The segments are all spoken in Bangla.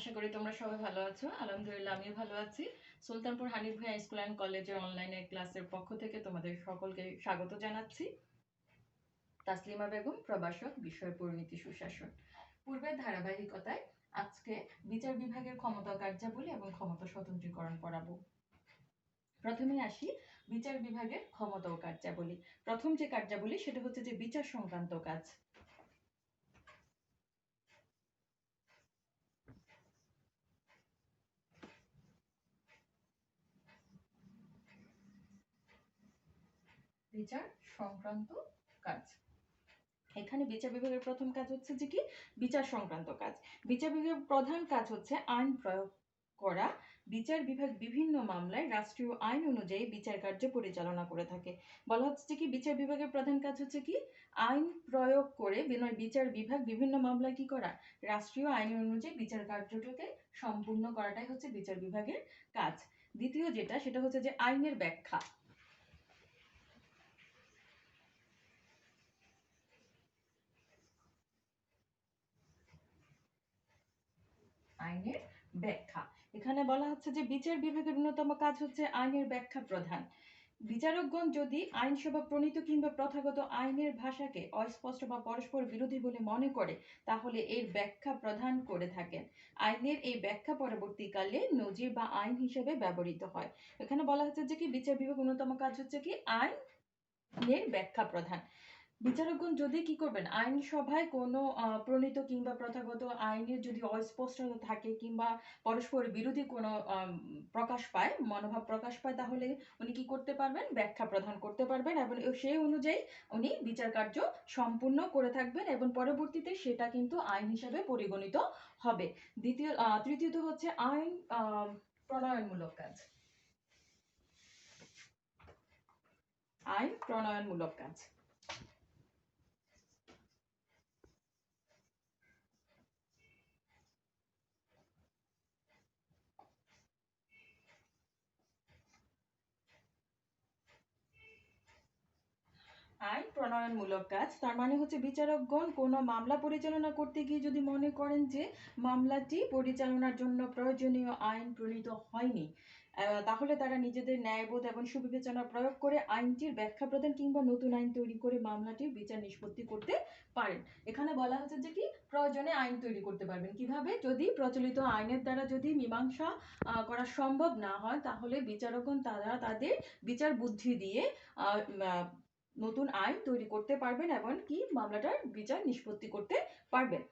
আশা করি তোমরা সবাই ভালো আছো। আলহামদুলিল্লাহ আমিও ভালো আছি। সুলতানপুর হানিফ ভাইয়া স্কুল অ্যান্ড কলেজের অনলাইনে ক্লাসের পক্ষ থেকে তোমাদের সকলকে স্বাগত জানাচ্ছি। তাসলিমা বেগম, প্রভাষক, বিষয় পরিণতি সুশাসন। পূর্বের ধারাবাহিকতায় আজকে বিচার বিভাগের ক্ষমতা কার্যাবলী এবং ক্ষমতা স্বতন্ত্রীকরণ পড়াবো। প্রথমে আসি বিচার বিভাগের ক্ষমতা ও কার্যাবলী। প্রথম যে কার্যাবলী সেটা হচ্ছে যে বিচার সংক্রান্ত কাজ। বিচার সংক্রান্ত কাজ। এখানে বিচার বিভাগের প্রথম কাজ হচ্ছে যে কি বিচার সংক্রান্ত কাজ। বিচার বিভাগের প্রধান কাজ হচ্ছে আইন প্রয়োগ করা। বিচার বিভাগ বিভিন্ন মামলায় রাষ্ট্রীয় আইন অনুযায়ী বিচার কার্য পরিচালনা করে থাকে। বলা হচ্ছে কি বিচার বিভাগের প্রধান কাজ হচ্ছে কি আইন প্রয়োগ করে বিচার বিভাগ বিভিন্ন মামলায় কি করা রাষ্ট্রীয় আইন অনুযায়ী বিচার কার্যটাকে সম্পূর্ণ করাটাই হচ্ছে বিচার বিভাগের কাজ। দ্বিতীয় যেটা সেটা হচ্ছে যে আইনের ব্যাখ্যা। আইনের ব্যাখ্যা। এখানে বলা হচ্ছে যে বিচার বিভাগের অন্যতম কাজ হচ্ছে আইনের ব্যাখ্যা প্রদান। বিচারকগণ যদি আইনসভা প্রণীত কিংবা প্রথাগত আইনের ভাষাকে অস্পষ্ট বা পরস্পর বিরোধী বলে মনে করে তাহলে এর ব্যাখ্যা প্রদান করে থাকেন। আইনের এই ব্যাখ্যা পরবর্তীকালে নজির বা আইন হিসেবে ব্যবহৃত হয়। এখানে বলা হচ্ছে যে কি বিচার বিভাগ অন্যতম কাজ হচ্ছে কি আইনের ব্যাখ্যা প্রদান। বিচারকগণ যদি কি করবেন আইনসভায় কোনো প্রণীত কিংবা প্রথাগত আইনের যদি অস্পষ্টতা থাকে কিংবা পরস্পর বিরোধী কোনো প্রকাশ পায় মনোভাব প্রকাশ পায় তাহলে উনি কি করতে পারবেন ব্যাখ্যা প্রদান করতে পারবেন এবং সেই অনুযায়ী উনি বিচার কার্য সম্পূর্ণ করে থাকবেন এবং পরবর্তীতে সেটা কিন্তু আইন হিসাবে পরিগণিত হবে। তৃতীয়ত হচ্ছে আইন প্রণয়নমূলক কাজ। আইন প্রণয়নমূলক কাজ। আইন প্রণয়নমূলক কাজ তার মানে হচ্ছে বিচারকগণ কোনো মামলা পরিচালনা করতে গিয়ে যদি মনে করেন যে মামলাটি পরিচালনার জন্য প্রয়োজনীয় আইন প্রণীত হয়নি তাহলে তারা নিজেদের ন্যায়বোধ এবং সুবিবেচনা প্রয়োগ করে আইনটির ব্যাখ্যা প্রদান কিংবা নতুন আইন তৈরি করে মামলাটির বিচার নিষ্পত্তি করতে পারেন। এখানে বলা হচ্ছে যে কি প্রয়োজনে আইন তৈরি করতে পারবেন কিভাবে যদি প্রচলিত আইনের দ্বারা যদি মীমাংসা করা সম্ভব না হয় তাহলে বিচারকগণ তারা তাদের বিচার বুদ্ধি দিয়ে নতুন আইন তৈরি করতে পারবেন এবং কি মামলাটার বিচার নিষ্পত্তি করতে পারবেন।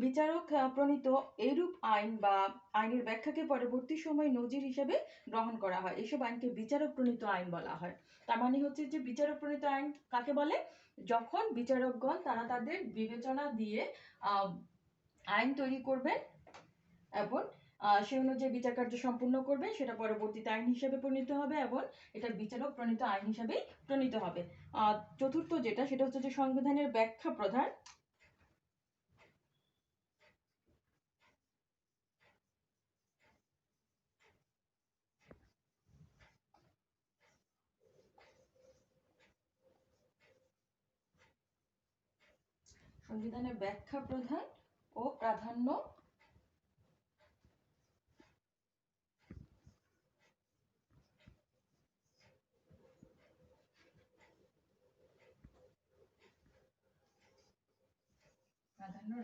বিচারক প্রণীত এরূপ আইন বা আইনের ব্যাখ্যাকে পরবর্তী সময় নজির হিসেবে গ্রহণ করা হয়। এসব আইনকে বিচারক প্রণীত আইন বলা হয়। তার মানে হচ্ছে যে বিচারক প্রণীত আইন কাকে বলে যখন বিচারকগণ তারা তাদের বিবেচনা দিয়ে আইন তৈরি করবেন এবং সে অনুযায়ী বিচার কার্য সম্পূর্ণ করবে সেটা পরবর্তীতে আইন হিসেবে প্রণীত হবে এবং এটা বিচারক প্রণীত আইন হিসেবে প্রণীত হবে। চতুর্থ যেটা সেটা হচ্ছে যে সংবিধানের ব্যাখ্যা প্রদান। সংবিধানের ব্যাখ্যা প্রদান ও প্রাধান্য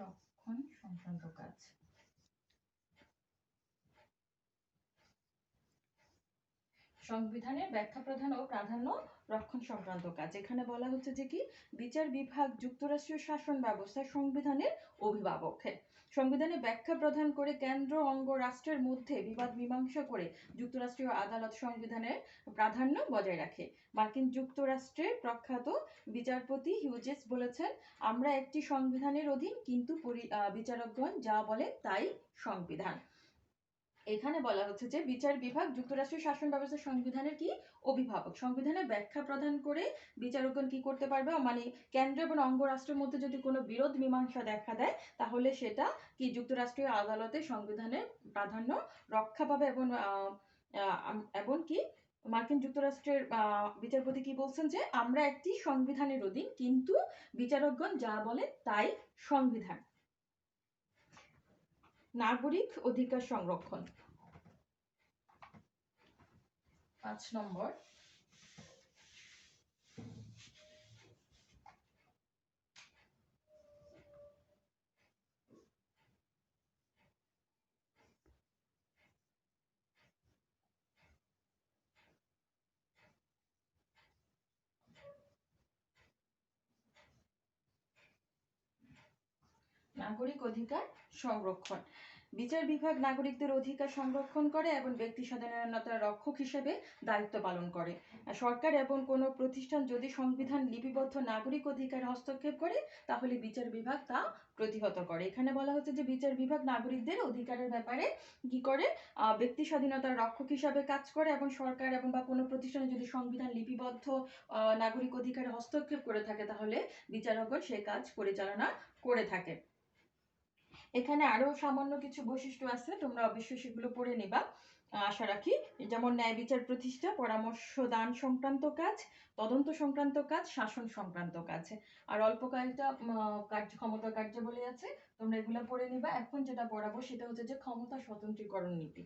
রক্ষণ সংক্রান্ত কাজ। সংবিধানের ব্যাখ্যা প্রদান ও প্রাধান্য রক্ষণ সংক্রান্ত কাজ। এখানে বলা হচ্ছে যে কি বিচার বিভাগ যুক্তরাষ্ট্রীয় শাসন ব্যবস্থায় সংবিধানের অভিভাবক। সংবিধানে ব্যাখ্যা প্রদান করে কেন্দ্র অঙ্গ রাষ্ট্রের মধ্যে বিবাদ মীমাংসা করে যুক্তরাষ্ট্রীয় আদালত সংবিধানের প্রাধান্য বজায় রাখে। মার্কিন যুক্তরাষ্ট্রের প্রখ্যাত বিচারপতি হিউজেস বলেছেন আমরা একটি সংবিধানের অধীন কিন্তু বিচারকগণ যা বলে তাই সংবিধান। এখানে বলা হচ্ছে যে বিচার বিভাগ যুক্তরাষ্ট্রের শাসন ব্যবস্থা সংবিধানের কি অভিভাবক। সংবিধানের ব্যাখ্যা প্রদান করে বিচারকগণ কি করতে পারবে মানে কেন্দ্র এবং অঙ্গরাষ্ট্রের মধ্যে যদি কোনো বিরোধ মীমাংসা দেখা দেয় তাহলে সেটা কি যুক্তরাষ্ট্রীয় আদালতে সংবিধানের প্রাধান্য রক্ষা পাবে এবং কি মার্কিন যুক্তরাষ্ট্রের বিচারপতি কি বলছেন যে আমরা একটি সংবিধানের অধীন কিন্তু বিচারকগণ যা বলে তাই সংবিধান। নাগরিক অধিকার সংরক্ষণ। 5 নম্বর, নাগরিক অধিকার সংরক্ষণ। বিচার বিভাগ নাগরিকদের অধিকার সংরক্ষণ করে এবং ব্যক্তি স্বাধীনতার রক্ষক হিসেবে দায়িত্ব পালন করে। সরকার এবং কোনো প্রতিষ্ঠান যদি সংবিধান লিপিবদ্ধ নাগরিক অধিকার হস্তক্ষেপ করে তাহলে বিচার বিভাগ তা প্রতিহত করে। এখানে বলা হচ্ছে যে বিচার বিভাগ নাগরিকদের অধিকারের ব্যাপারে কি করে, ব্যক্তি স্বাধীনতার রক্ষক হিসাবে কাজ করে এবং সরকার এবং বা কোনো প্রতিষ্ঠানে যদি সংবিধান লিপিবদ্ধ নাগরিক অধিকারে হস্তক্ষেপ করে থাকে তাহলে বিচারকগণ সে কাজ পরিচালনা করে থাকে। এখানে আরো সামান্য কিছু বৈশিষ্ট্য আছে, তোমরা অবশ্যই সেগুলো পড়ে নিবা আশা রাখি। যেমন ন্যায় বিচার প্রতিষ্ঠা, পরামর্শ দান সংক্রান্ত কাজ, তদন্ত সংক্রান্ত কাজ, শাসন সংক্রান্ত কাজ, আর অল্প কয়েকটা ক্ষমতা কার্যাবলী আছে, তোমরা এগুলো পড়ে নিবা। এখন যেটা পড়াবো সেটা হচ্ছে যে ক্ষমতা স্বতন্ত্রীকরণ নীতি।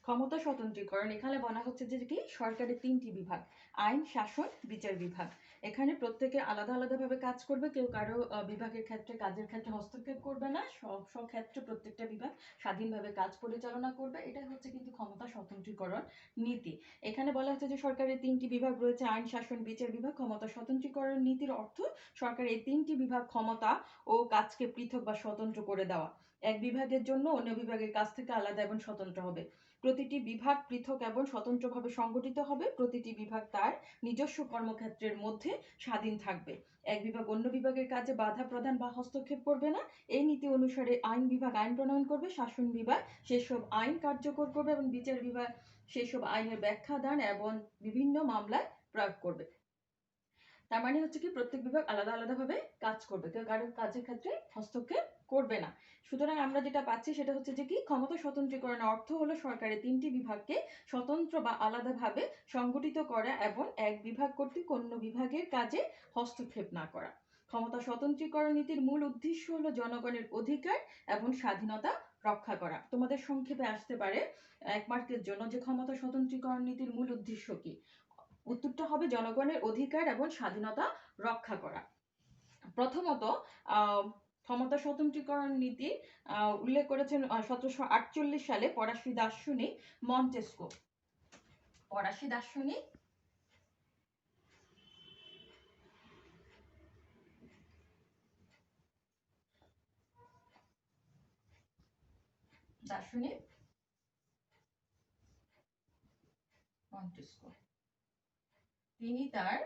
ক্ষমতা স্বতন্ত্রীকরণ, এখানে বলা হচ্ছে যে কি সরকারের 3টি বিভাগ, আইন, শাসন, বিচার বিভাগ। এখানে প্রত্যেকে আলাদা আলাদাভাবে কাজ করবে, কেউ কারো বিভাগের ক্ষেত্রে কাজের ক্ষেত্রে হস্তক্ষেপ করবে না, সব ক্ষেত্রে প্রত্যেকটা বিভাগ স্বাধীনভাবে কাজ পরিচালনা করবে। এটা হচ্ছে কিন্তু ক্ষমতা স্বতন্ত্রীকরণ নীতি। এখানে বলা হচ্ছে যে সরকারের 3টি বিভাগ রয়েছে, আইন, শাসন, বিচার বিভাগ। ক্ষমতা স্বতন্ত্রীকরণ নীতির অর্থ সরকারের এই 3টি বিভাগ ক্ষমতা ও কাজকে পৃথক বা স্বতন্ত্র করে দেওয়া। এক বিভাগের জন্য অন্য বিভাগের কাছ থেকে আলাদা এবং স্বতন্ত্র হবে। প্রতিটি বিভাগ পৃথক এবং স্বতন্ত্রভাবে সংগঠিত হবে। প্রতিটি বিভাগ তার নিজস্ব কর্মক্ষেত্রের মধ্যে স্বাধীন থাকবে। এক বিভাগ অন্য বিভাগের কাজে বাধা প্রদান বা হস্তক্ষেপ করবে না। এই নীতি অনুসারে আইন বিভাগ আইন প্রণয়ন করবে, শাসন বিভাগ সেসব আইন কার্যকর করবে এবং বিচার বিভাগ সেসব আইনের ব্যাখ্যা দান এবং বিভিন্ন মামলায় প্রয়োগ করবে। তার মানে হচ্ছে কি প্রত্যেক বিভাগ আলাদা আলাদাভাবে কাজ করবে, কেউ কারোর কাজের ক্ষেত্রে হস্তক্ষেপ করবে না। সুতরাং আমরা যেটা পাচ্ছি সেটা হচ্ছে যে কি ক্ষমতা স্বতন্ত্রীকরণের অর্থ হলো সরকারের 3টি বিভাগকে স্বতন্ত্র বা আলাদাভাবে সংগঠিত করা এবং এক বিভাগ কর্তৃক অন্য বিভাগের কাজে হস্তক্ষেপ না করা। ক্ষমতা স্বতন্ত্রীকরণ নীতির মূল উদ্দেশ্য হলো জনগণের অধিকার এবং স্বাধীনতা রক্ষা করা। তোমাদের সংক্ষেপে আসতে পারে 1 মার্কের জন্য যে ক্ষমতা স্বতন্ত্রীকরণ নীতির মূল উদ্দেশ্য কি, উত্তরটা হবে জনগণের অধিকার এবং স্বাধীনতা রক্ষা করা। প্রথমত ক্ষমতা স্বতন্ত্রীকরণ নীতি উল্লেখ করেছেন 1748 সালে ফরাসি দার্শনিক মন্টেস্কো। ফরাসি দার্শনিক মন্টেস্কো তিনি তার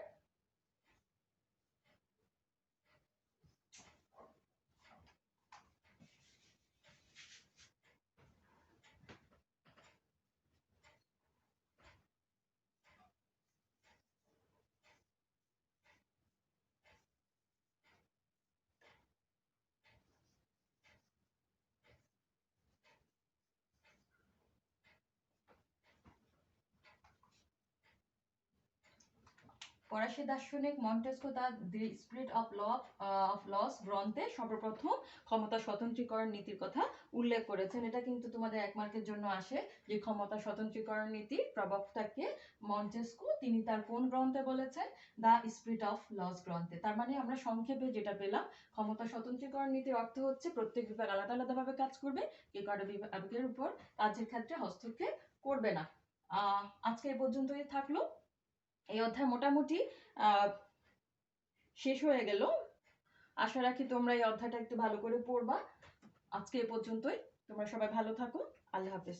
ফরাসি দার্শনিক মন্টেস্কো তার দি স্পিরিট অফ লস গ্রন্থে সর্বপ্রথম ক্ষমতা স্বতন্ত্রীকরণ নীতির কথা উল্লেখ করেছেন। এটা কিন্তু তোমাদের 1 মার্কের জন্য আসে যে ক্ষমতা স্বতন্ত্রীকরণ নীতির প্রবক্তাকে মন্টেস্কো, তিনি তার কোন গ্রন্থে বলেছেন, দ্য স্পিরিট অফ লস গ্রন্থে। তার মানে আমরা সংক্ষেপে যেটা পেলাম, ক্ষমতা স্বতন্ত্রীকরণ নীতির অর্থ হচ্ছে প্রত্যেক বিভাগ আলাদা আলাদাভাবে কাজ করবে, কেউ কারো বিভাগের উপর কাজের ক্ষেত্রে হস্তক্ষেপ করবে না। আজকে এই পর্যন্তই থাকলো। এই অধ্যায় মোটামুটি শেষ হয়ে গেল। আশা রাখি তোমরা এই অধ্যায়টা একটু ভালো করে পড়বা। আজকে এ পর্যন্তই, তোমরা সবাই ভালো থাকো। আল্লাহ হাফেজ।